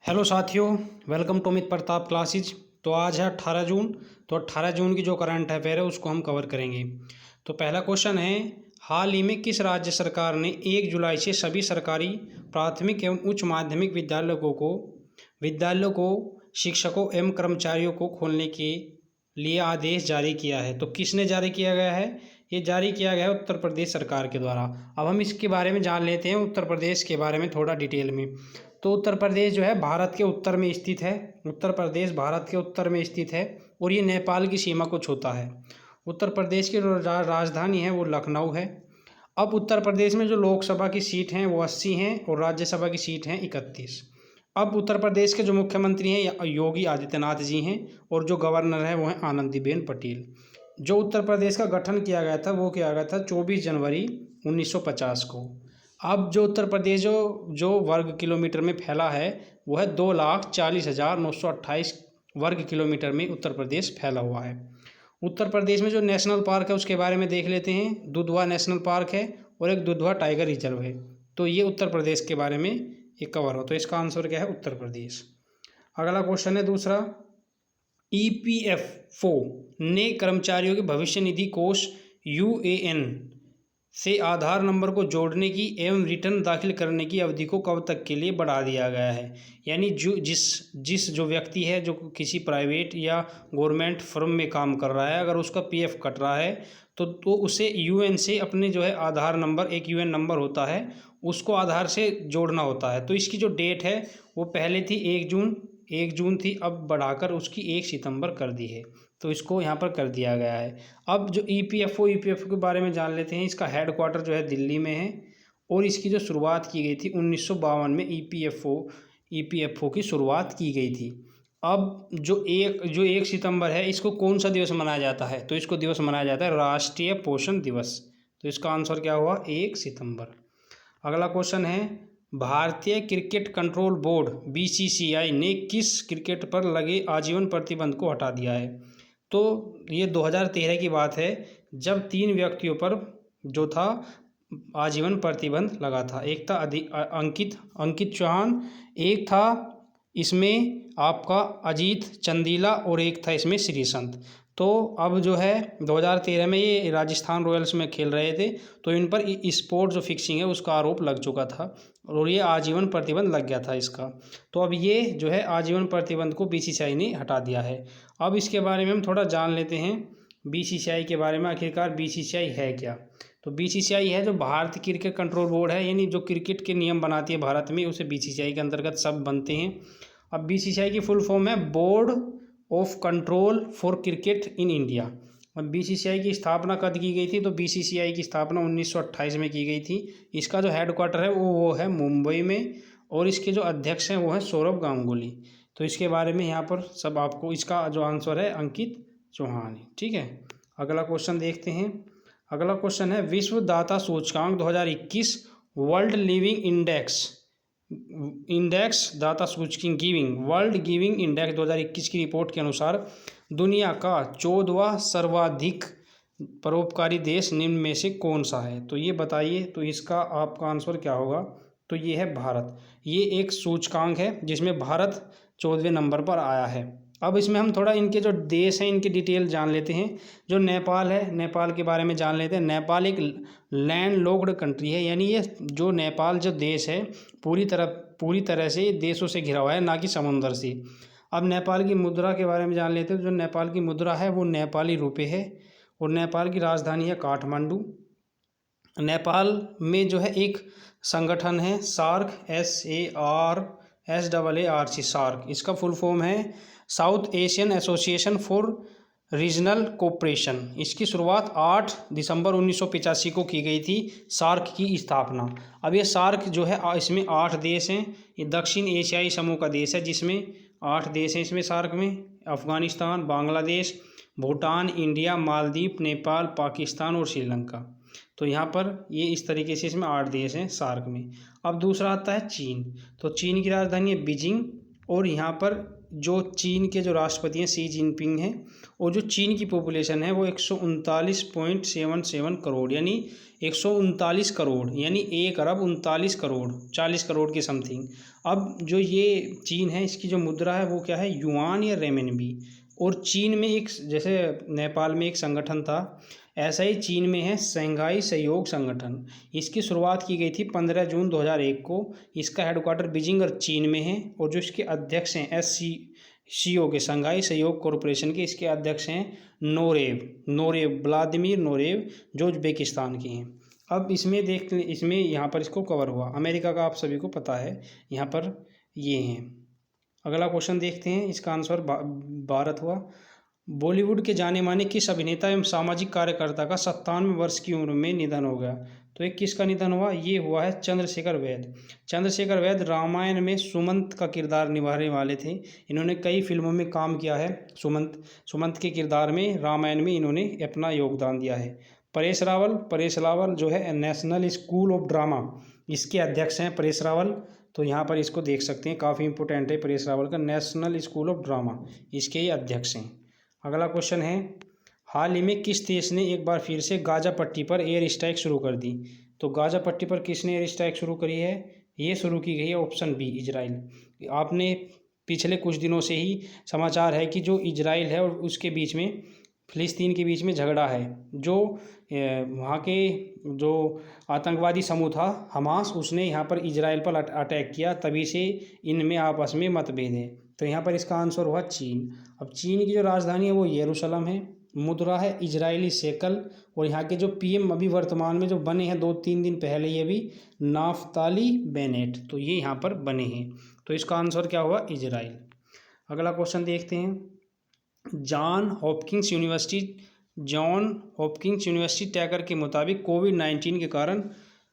Hello साथियों, welcome to Amit Pratap classes. तो आज है 18 जून। तो 18 जून की जो करंट अफेयर है उसको हम कवर करेंगे। तो पहला क्वेश्चन है, हाल ही में किस राज्य सरकार ने 1 जुलाई से सभी सरकारी प्राथमिक एवं उच्च माध्यमिक विद्यालयों को शिक्षकों एवं कर्मचारियों को खोलने के लिए आदेश जारी किया है? तो किसने जारी किया गया है? ये जारी किया गया है उत्तर प्रदेश सरकार के द्वारा। अब हम इसके बारे में जान लेते हैं, उत्तर प्रदेश के बारे में थोड़ा डिटेल में। तो उत्तर प्रदेश जो है भारत के उत्तर में स्थित है। उत्तर प्रदेश भारत के उत्तर में स्थित है और ये नेपाल की सीमा को छूता है। उत्तर प्रदेश की जो राजधानी है वो लखनऊ है। अब उत्तर प्रदेश में जो लोकसभा की सीट हैं वो 80 हैं और राज्यसभा की सीट हैं 31। अब उत्तर प्रदेश के जो मुख्यमंत्री हैं योगी आदित्यनाथ जी हैं और जो गवर्नर है वो हैं आनंदीबेन पटेल। जो उत्तर प्रदेश का गठन किया गया था वो किया गया था 24 जनवरी 1950 को। अब जो उत्तर प्रदेश जो वर्ग किलोमीटर में फैला है वो है 2,40,928 वर्ग किलोमीटर में उत्तर प्रदेश फैला हुआ है। उत्तर प्रदेश में जो नेशनल पार्क है उसके बारे में देख लेते हैं। दुधवा नेशनल पार्क है और एक दुधवा टाइगर रिजर्व है। तो ये उत्तर प्रदेश के बारे में ये कवर हो। तो इसका आंसर क्या है? उत्तर प्रदेश। अगला क्वेश्चन है दूसरा, EPFO ने कर्मचारियों के भविष्य निधि कोष UAN से आधार नंबर को जोड़ने की एवं रिटर्न दाखिल करने की अवधि को कब तक के लिए बढ़ा दिया गया है? यानी जो व्यक्ति है जो किसी प्राइवेट या गवर्नमेंट फर्म में काम कर रहा है, अगर उसका PF कट रहा है तो उसे UN से अपने जो है आधार नंबर, एक UN नंबर होता है, उसको आधार से जोड़ना होता है। तो इसकी जो डेट है वो पहले थी 1 जून थी, अब बढ़ाकर उसकी 1 सितंबर कर दी है। तो इसको यहाँ पर कर दिया गया है। अब जो EPFO के बारे में जान लेते हैं। इसका हेडक्वार्टर जो है दिल्ली में है और इसकी जो शुरुआत की गई थी 1952 में EPFO की शुरुआत की गई थी। अब जो 1 सितंबर है इसको कौन सा दिवस मनाया जाता है? तो इसको दिवस मनाया जाता है राष्ट्रीय पोषण दिवस। तो इसका आंसर क्या हुआ? 1 सितंबर। अगला क्वेश्चन है, भारतीय क्रिकेट कंट्रोल बोर्ड BCCI ने किस क्रिकेट पर लगे आजीवन प्रतिबंध को हटा दिया है? तो ये 2013 की बात है जब 3 व्यक्तियों पर जो था आजीवन प्रतिबंध लगा था। एक था अंकित चौहान, एक था इसमें आपका अजीत चंदीला और एक था इसमें श्रीसंत। तो अब जो है 2013 में ये राजस्थान रॉयल्स में खेल रहे थे, तो इन पर स्पोर्ट जो फिक्सिंग है उसका आरोप लग चुका था और ये आजीवन प्रतिबंध लग गया था इसका। तो अब ये जो है आजीवन प्रतिबंध को BCCI ने हटा दिया है। अब इसके बारे में हम थोड़ा जान लेते हैं BCCI के बारे में। आखिरकार BCCI है क्या? तो BCCI है जो भारतीय क्रिकेट कंट्रोल बोर्ड है, यानी जो क्रिकेट के नियम बनाती है भारत में उसे BCCI के अंतर्गत सब बनते हैं। अब BCCI की फुल फॉर्म है board of control for cricket in India. अब BCCI की स्थापना कब की गई थी? तो BCCI की स्थापना 1928 में की गई थी। इसका जो हेडक्वार्टर है वो है मुंबई में और इसके जो अध्यक्ष हैं वो हैं सौरभ गांगुली। तो इसके बारे में यहाँ पर सब आपको, इसका जो आंसर है अंकित चौहान है। ठीक है, अगला क्वेश्चन देखते हैं। अगला क्वेश्चन है, विश्व दाता सूचकांक 2021 वर्ल्ड लिविंग इंडेक्स दाता सूचकांक वर्ल्ड गिविंग इंडेक्स 2021 की रिपोर्ट के अनुसार दुनिया का 14वां सर्वाधिक परोपकारी देश निम्न में से कौन सा है? तो ये बताइए। तो इसका आपका आंसर क्या होगा? तो ये है भारत। ये एक सूचकांक है जिसमें भारत 14वें नंबर पर आया है। अब इसमें हम थोड़ा इनके जो देश हैं इनकी डिटेल जान लेते हैं। जो नेपाल है, नेपाल के बारे में जान लेते हैं। नेपाल एक लैंड लॉक्ड कंट्री है, यानी ये जो नेपाल जो देश है पूरी तरह से देशों से घिरा हुआ है, ना कि समुंदर से। अब नेपाल की मुद्रा के बारे में जान लेते हैं। जो नेपाल की मुद्रा है वो नेपाली रुपये है और नेपाल की राजधानी है काठमांडू। नेपाल में जो है एक संगठन है सार्क, सार्क। इसका फुल फॉर्म है south Asian association for regional cooperation. इसकी शुरुआत 8 दिसंबर 1985 को की गई थी, सार्क की स्थापना। अब ये सार्क जो है इसमें 8 देश हैं। ये दक्षिण एशियाई समूह का देश है जिसमें 8 देश हैं इसमें सार्क में। अफगानिस्तान, बांग्लादेश, भूटान, इंडिया, मालदीव, नेपाल, पाकिस्तान और श्रीलंका। तो यहाँ पर ये इस तरीके से इसमें 8 देश हैं सार्क में। अब दूसरा आता है चीन। तो चीन की राजधानी है बीजिंग और यहाँ पर जो चीन के जो राष्ट्रपति हैं शी जिनपिंग हैं, और जो चीन की पॉपुलेशन है वो 139.77 करोड़, यानी 139 करोड़, यानी 1 अरब 39 करोड़, 40 करोड़ के समथिंग। अब जो ये चीन है इसकी जो मुद्रा है वो क्या है, युआन या रेमिनबी। और चीन में एक, जैसे नेपाल में एक संगठन था, ऐसा ही चीन में है शंघाई सहयोग संगठन। इसकी शुरुआत की गई थी 15 जून 2001 को। इसका हेडक्वार्टर बीजिंग और चीन में है, और जो इसके अध्यक्ष हैं SCO के, शंघाई सहयोग कॉरपोरेशन के इसके अध्यक्ष हैं नोरेव व्लादिमीर नोरेव, जो उज्बेकिस्तान के हैं। अब इसमें देख, इसमें यहाँ पर इसको कवर हुआ। अमेरिका का आप सभी को पता है, यहाँ पर ये हैं। अगला क्वेश्चन देखते हैं, इसका आंसर भारत हुआ। बॉलीवुड के जाने माने किस अभिनेता एवं सामाजिक कार्यकर्ता का 97 वर्ष की उम्र में निधन हो गया? तो ये किसका निधन हुआ? ये हुआ है चंद्रशेखर वैद्य। चंद्रशेखर वैद्य रामायण में सुमंत का किरदार निभाने वाले थे। इन्होंने कई फिल्मों में काम किया है। सुमंत के किरदार में रामायण में इन्होंने अपना योगदान दिया है। परेश रावल जो है नेशनल स्कूल ऑफ ड्रामा, इसके अध्यक्ष हैं परेश रावल। तो यहाँ पर इसको देख सकते हैं, काफ़ी इंपॉर्टेंट है परेश रावल का, नेशनल स्कूल ऑफ ड्रामा, इसके ही अध्यक्ष हैं। अगला क्वेश्चन है, हाल ही में किस देश ने एक बार फिर से गाजा पट्टी पर एयर स्ट्राइक शुरू कर दी? तो गाजा पट्टी पर किसने एयर स्ट्राइक शुरू करी है? ये शुरू की गई है ऑप्शन बी, इजराइल। आपने पिछले कुछ दिनों से ही समाचार है कि जो इजराइल है और उसके बीच में, फिलिस्तीन के बीच में झगड़ा है। जो वहाँ के जो आतंकवादी समूह था हमास, उसने यहाँ पर इजराइल पर अटैक किया, तभी से इनमें आपस में मतभेद है। तो यहाँ पर इसका आंसर हुआ चीन। अब चीन की जो राजधानी है वो यरूशलेम है, मुद्रा है इजरायली शेकल, और यहाँ के जो PM अभी वर्तमान में जो बने हैं 2-3 दिन पहले, ये भी नाफ्ताली बेनेट, तो ये यहाँ पर बने हैं। तो इसका आंसर क्या हुआ? इजराइल। अगला क्वेश्चन देखते हैं, जॉन हॉपकिंस यूनिवर्सिटी टैकर के मुताबिक कोविड-19 के कारण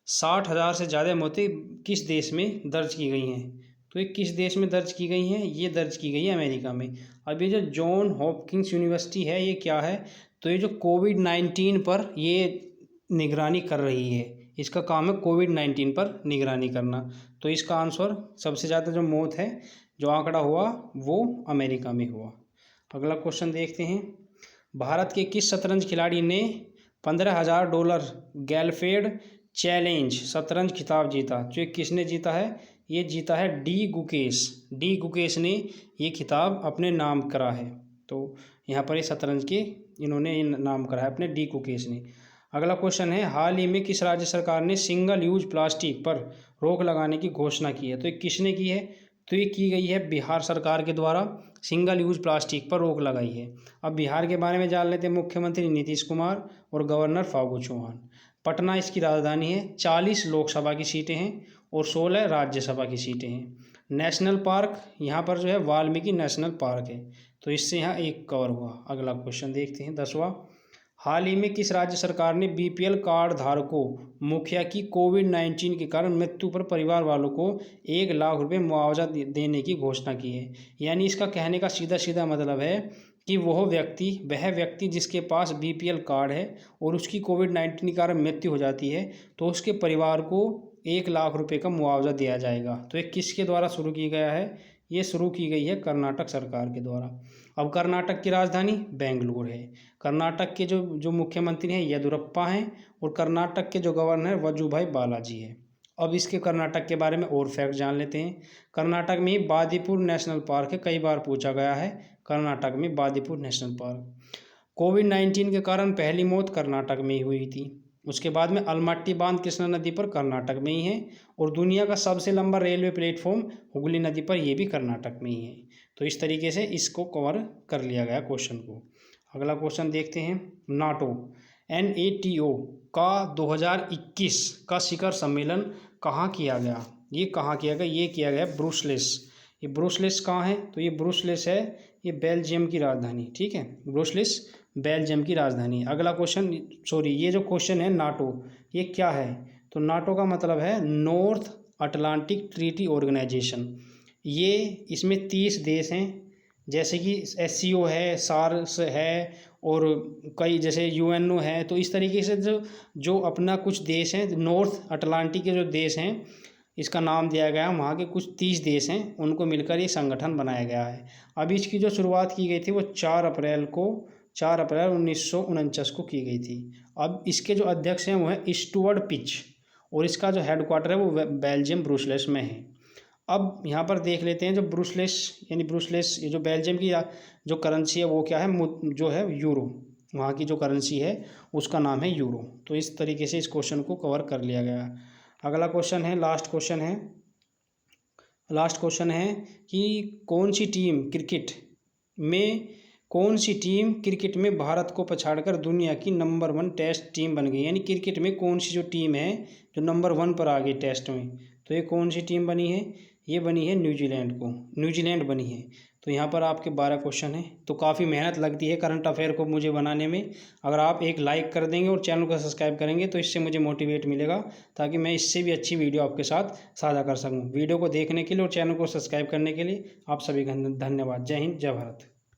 60,000 से ज़्यादा मौतें किस देश में दर्ज की गई हैं? तो ये किस देश में दर्ज की गई हैं? ये दर्ज की गई है अमेरिका में। अब ये जो जॉन हॉपकिंस यूनिवर्सिटी है ये क्या है? तो ये जो कोविड-19 पर ये निगरानी कर रही है, इसका काम है कोविड-19 पर निगरानी करना। तो इसका आंसर, सबसे ज़्यादा जो मौत है, जो आंकड़ा हुआ वो अमेरिका में हुआ। अगला क्वेश्चन देखते हैं, भारत के किस शतरंज खिलाड़ी ने $15,000 गैलफेड चैलेंज शतरंज खिताब जीता? जो ये किसने जीता है? ये जीता है डी गुकेश ने ये खिताब अपने नाम करा है। तो यहाँ पर ये शतरंज के इन्होंने नाम करा है अपने, डी गुकेश ने। अगला क्वेश्चन है, हाल ही में किस राज्य सरकार ने सिंगल यूज प्लास्टिक पर रोक लगाने की घोषणा की है? तो ये किसने की है? तो ये की गई है बिहार सरकार के द्वारा, सिंगल यूज प्लास्टिक पर रोक लगाई है। अब बिहार के बारे में जान लेते हैं, मुख्यमंत्री नीतीश कुमार और गवर्नर फागू चौहान। पटना इसकी राजधानी है, 40 लोकसभा की सीटें हैं और 16 राज्यसभा की सीटें हैं। नेशनल पार्क यहाँ पर जो है वाल्मीकि नेशनल पार्क है, तो इससे यहाँ एक कवर हुआ। अगला क्वेश्चन देखते हैं 10वां, हाल ही में किस राज्य सरकार ने BPL कार्ड धारकों मुखिया की कोविड-19 के कारण मृत्यु पर परिवार वालों को 1 लाख रुपये मुआवजा देने की घोषणा की है? यानी इसका कहने का सीधा सीधा मतलब है कि वह व्यक्ति जिसके पास BPL कार्ड है और उसकी कोविड-19 के कारण मृत्यु हो जाती है, तो उसके परिवार को 1 लाख रुपये का मुआवजा दिया जाएगा। तो ये किसके द्वारा शुरू की गया है? ये शुरू की गई है कर्नाटक सरकार के द्वारा। अब कर्नाटक की राजधानी बेंगलुरु है। कर्नाटक के जो मुख्यमंत्री हैं येदियुरप्पा हैं, और कर्नाटक के जो गवर्नर वजुभाई बालाजी है। अब इसके कर्नाटक के बारे में और फैक्ट जान लेते हैं। कर्नाटक में ही बांदीपुर नेशनल पार्क है, कई बार पूछा गया है, कर्नाटक में बांदीपुर नेशनल पार्क। कोविड-19 के कारण पहली मौत कर्नाटक में ही हुई थी। उसके बाद में अलमट्टी बांध कृष्णा नदी पर कर्नाटक में ही है, और दुनिया का सबसे लंबा रेलवे प्लेटफॉर्म हुगली नदी पर, यह भी कर्नाटक में ही है। तो इस तरीके से इसको कवर कर लिया गया क्वेश्चन को। अगला क्वेश्चन देखते हैं, NATO का 2021 का शिखर सम्मेलन कहाँ किया गया? ये कहाँ किया गया? ये किया गया ब्रुसेल्स। ये ब्रुसेल्स कहाँ है? तो ये ब्रुसेल्स है, ये बेल्जियम की राजधानी, ठीक है, ब्रुसेल्स बेल्जियम की राजधानी। अगला क्वेश्चन, ये जो क्वेश्चन है NATO, ये क्या है? तो NATO का मतलब है नॉर्थ अटलांटिक ट्रीटी ऑर्गेनाइजेशन। ये इसमें 30 देश हैं, जैसे कि SCO है, SARS है, और कई जैसे UNO है। तो इस तरीके से जो अपना कुछ देश हैं, नॉर्थ अटलांटिक के जो देश हैं, इसका नाम दिया गया है, वहाँ के कुछ 30 देश हैं उनको मिलकर ये संगठन बनाया गया है। अब इसकी जो शुरुआत की गई थी वो 4 अप्रैल 1949 को की गई थी। अब इसके जो अध्यक्ष हैं वो है स्टुअर्ट पिच और इसका जो हेडक्वार्टर है वो बेल्जियम ब्रुसेल्स में है। अब यहाँ पर देख लेते हैं जो ब्रुसेल्स ये जो बेल्जियम की जो करेंसी है वो क्या है, जो है यूरो, वहाँ की जो करेंसी है उसका नाम है यूरो। तो इस तरीके से इस क्वेश्चन को कवर कर लिया गया। अगला क्वेश्चन है, लास्ट क्वेश्चन है कि कौन सी क्रिकेट में भारत को पछाड़कर दुनिया की नंबर 1 टेस्ट टीम बन गई। यानी क्रिकेट में कौन सी जो टीम है जो नंबर 1 पर आ गई टेस्ट में, तो ये कौन सी टीम बनी है, ये बनी है न्यूजीलैंड बनी है। तो यहाँ पर आपके 12 क्वेश्चन हैं। तो काफ़ी मेहनत लगती है करंट अफेयर को मुझे बनाने में। अगर आप एक लाइक कर देंगे और चैनल को सब्सक्राइब करेंगे तो इससे मुझे मोटिवेट मिलेगा, ताकि मैं इससे भी अच्छी वीडियो आपके साथ साझा कर सकूँ। वीडियो को देखने के लिए और चैनल को सब्सक्राइब करने के लिए आप सभी का धन्यवाद। जय हिंद, जय भारत।